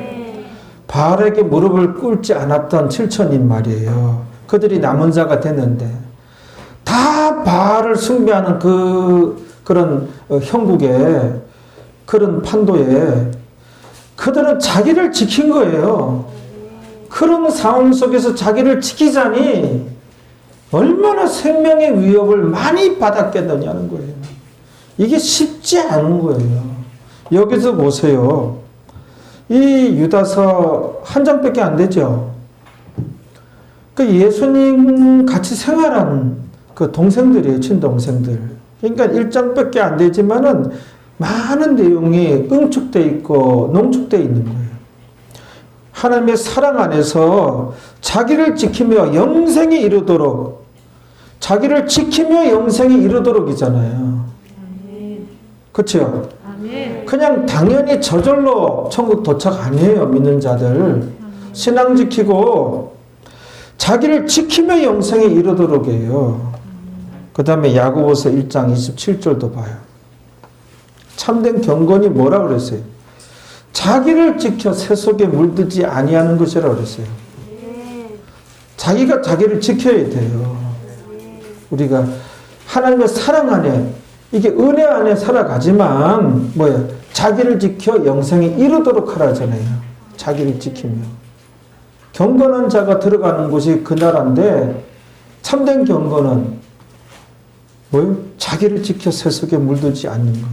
바알에게 무릎을 꿇지 않았던 7천인 말이에요. 그들이 남은 자가 됐는데 다 바알을 숭배하는 그런 형국에 그런 판도에 그들은 자기를 지킨 거예요. 그런 상황 속에서 자기를 지키자니 얼마나 생명의 위협을 많이 받았겠느냐는 거예요. 이게 쉽지 않은 거예요. 여기서 보세요. 이 유다서 한 장밖에 안 되죠. 그 예수님 같이 생활한 그 동생들이에요. 친동생들. 그러니까 1장밖에 안 되지만은 많은 내용이 응축되어 있고 농축되어 있는 거예요. 하나님의 사랑 안에서 자기를 지키며 영생에 이르도록 자기를 지키며 영생에 이르도록이잖아요. 그렇죠? 그냥 당연히 저절로 천국 도착 아니에요. 믿는 자들. 신앙 지키고 자기를 지키며 영생에 이르도록이에요. 그 다음에 야고보서 1장 27절도 봐요. 참된 경건이 뭐라 그랬어요? 자기를 지켜 새 속에 물들지 아니하는 것이라 그랬어요. 자기가 자기를 지켜야 돼요. 우리가 하나님의 사랑 안에 이게 은혜 안에 살아가지만 뭐예요? 자기를 지켜 영생에 이르도록 하라잖아요. 자기를 지키며 경건한 자가 들어가는 곳이 그 나라인데 참된 경건은 뭐예요? 자기를 지켜 새 속에 물들지 않는 것.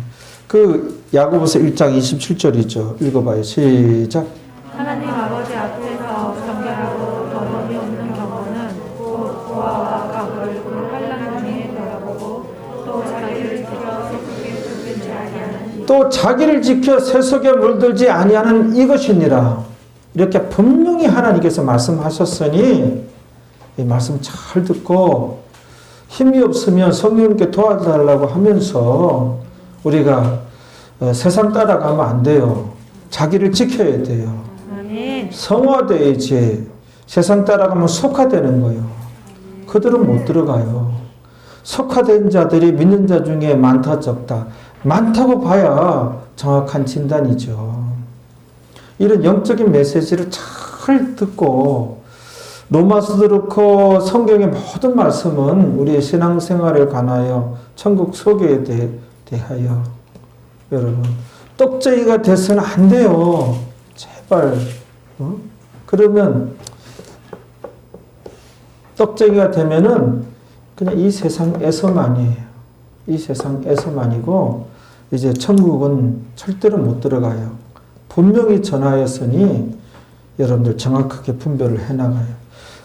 그 야고보서 1장 27절이죠. 읽어봐요. 시작. 하나님 아버지 앞에서 정결하고 더러움이 없는 경건은 곧 보아와 각을 그 환난 중에 돌아보고 또 자기를 지켜 세속에 물들지 아니하는 또 자기를 지켜 세속에 물들지 아니하는 이것이니라. 이렇게 분명히 하나님께서 말씀하셨으니 이 말씀 잘 듣고 힘이 없으면 성령님께 도와달라고 하면서 우리가 세상 따라가면 안 돼요. 자기를 지켜야 돼요. 성화돼야지. 세상 따라가면 속화되는 거예요. 그들은 못 들어가요. 속화된 자들이 믿는 자 중에 많다 적다. 많다고 봐야 정확한 진단이죠. 이런 영적인 메시지를 잘 듣고 로마서 그렇고 성경의 모든 말씀은 우리의 신앙생활에 관하여 천국 소개에 대하여 여러분 떡쟁이가 돼서는 안 돼요. 제발. 그러면 떡쟁이가 되면은 그냥 이 세상에서만이에요. 이 세상에서만이고 이제 천국은 절대로 못 들어가요. 분명히 전하였으니 여러분들 정확하게 분별을 해나가요.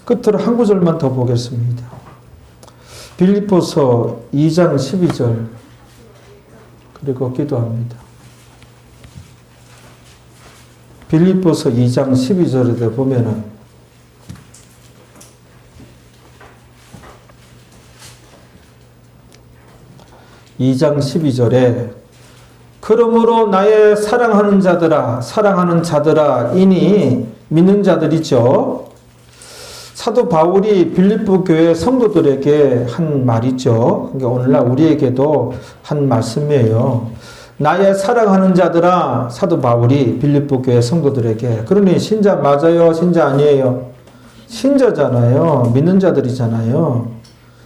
끝으로 한 구절만 더 보겠습니다. 빌립보서 2장 12절 그리고 기도합니다. 빌립보서 2장 12절에 보면은 (2장 12절에) 그러므로 나의 사랑하는 자들아 이니 믿는 자들이죠. 사도 바울이 빌립보 교회 성도들에게 한 말이죠. 그러니까 오늘날 우리에게도 한 말씀이에요. 나의 사랑하는 자들아, 사도 바울이 빌립보 교회 성도들에게. 그러니 신자 맞아요? 신자 아니에요? 신자잖아요. 믿는 자들이잖아요.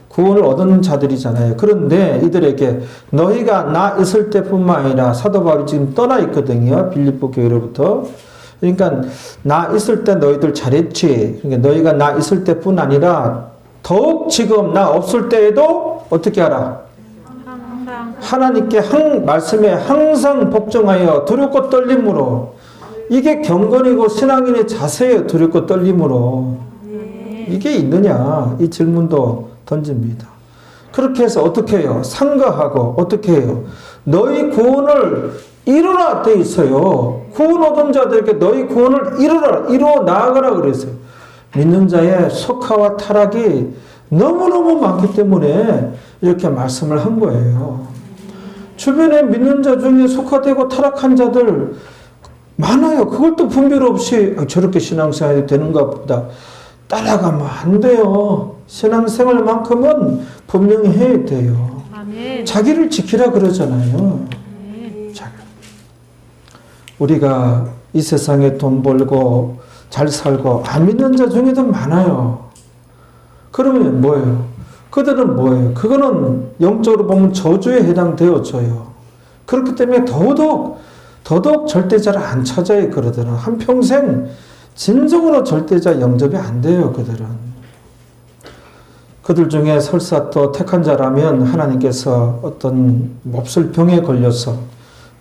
구원을 얻은 자들이잖아요. 그런데 이들에게 너희가 나 있을 때뿐만 아니라 사도 바울이 지금 떠나 있거든요. 빌립보 교회로부터. 그러니까 나 있을 때 너희들 잘했지. 그러니까 너희가 나 있을 때뿐 아니라 더욱 지금 나 없을 때에도 어떻게 하라? 하나님께 말씀에 항상 복종하여 두렵고 떨림으로. 이게 경건이고 신앙인의 자세예요. 두렵고 떨림으로. 이게 있느냐? 이 질문도 던집니다. 그렇게 해서 어떻게 해요? 상가하고 어떻게 해요? 너희 구원을 이루라 돼 있어요. 구원 얻은 자들에게 너희 구원을 이루어 나아가라 그랬어요. 믿는 자의 속화와 타락이 너무너무 많기 때문에 이렇게 말씀을 한 거예요. 주변에 믿는 자 중에 속화되고 타락한 자들 많아요. 그걸 또 분별 없이 저렇게 신앙생활이 되는가 보다 따라가면 안 돼요. 신앙생활만큼은 분명히 해야 돼요. 아멘. 자기를 지키라 그러잖아요. 우리가 이 세상에 돈 벌고 잘 살고 안 믿는 자 중에도 많아요. 그러면 뭐예요? 그들은 뭐예요? 그거는 영적으로 보면 저주에 해당되어져요. 그렇기 때문에 더더욱 절대자를 안 찾아요. 그러더라. 한평생 진정으로 절대자 영접이 안 돼요. 그들 중에 설사 또 택한 자라면 하나님께서 어떤 몹쓸 병에 걸려서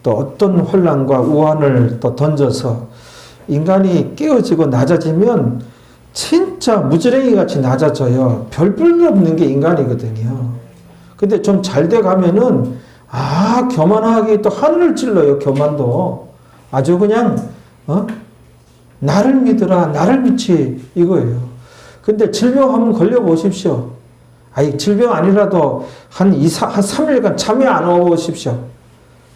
또 어떤 혼란과 우환을 또 던져서 인간이 깨어지고 낮아지면 진짜 무지랭이 같이 낮아져요. 별 볼 일 없는 게 인간이거든요. 근데 좀 잘 돼 가면은 교만하게 또 하늘을 찔러요. 교만도 아주 그냥 나를 믿으라, 나를 믿지 이거예요. 근데 질병 한번 걸려 보십시오. 질병 아니라도 한 3일간 잠이 안 오십시오.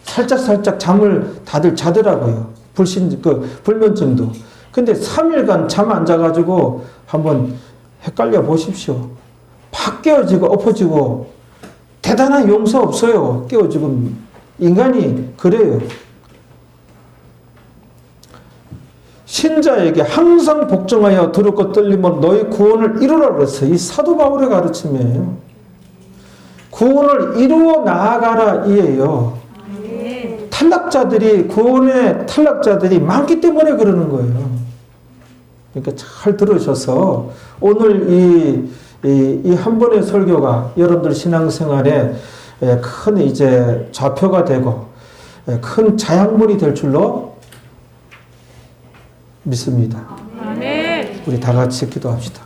살짝 잠을 다들 자더라고요. 불면증도. 근데 3일간 잠 안 자가지고 한번 헷갈려 보십시오. 팍 깨어지고 엎어지고 대단한 용서 없어요. 깨어지고 인간이 그래요. 신자에게 항상 복종하여 두렵고 떨림으로 너희 구원을 이루라 그랬어요. 이 사도 바울의 가르침이에요. 구원을 이루어 나아가라 이에요. 구원의 탈락자들이 많기 때문에 그러는 거예요. 그러니까 잘 들으셔서 오늘 이 한 번의 설교가 여러분들 신앙생활에 큰 이제 좌표가 되고 큰 자양분이 될 줄로 믿습니다. 아멘. 우리 다 같이 기도합시다.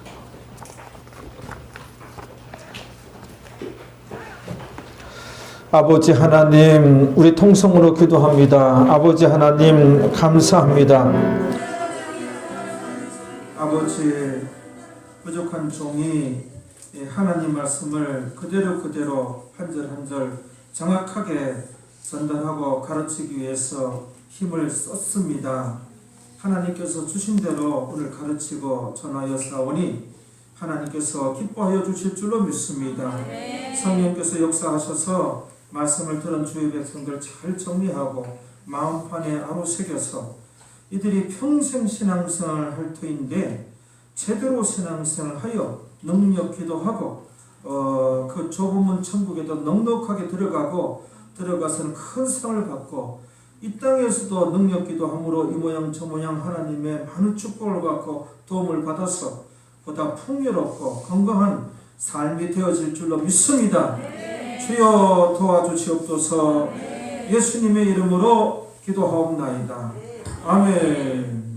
아버지 하나님, 우리 통성으로 기도합니다. 아버지 하나님, 감사합니다. 아버지, 부족한 종이 하나님 말씀을 그대로 한 절 한 절 정확하게 전달하고 가르치기 위해서 힘을 썼습니다. 하나님께서 주신 대로 오늘 가르치고 전하여 사오니 하나님께서 기뻐하여 주실 줄로 믿습니다. 성령께서 역사하셔서 말씀을 들은 주의 백성들 잘 정리하고 마음판에 아로 새겨서 이들이 평생 신앙생활을 할 터인데 제대로 신앙생활을 하여 능력 기도하고 그 좁은 문 천국에도 넉넉하게 들어가서는 큰 상을 받고 이 땅에서도 능력 기도함으로 이 모양 저 모양 하나님의 많은 축복을 받고 도움을 받아서 보다 풍요롭고 건강한 삶이 되어질 줄로 믿습니다. 주여 도와주시옵소서. 예수님의 이름으로 기도하옵나이다. 아멘.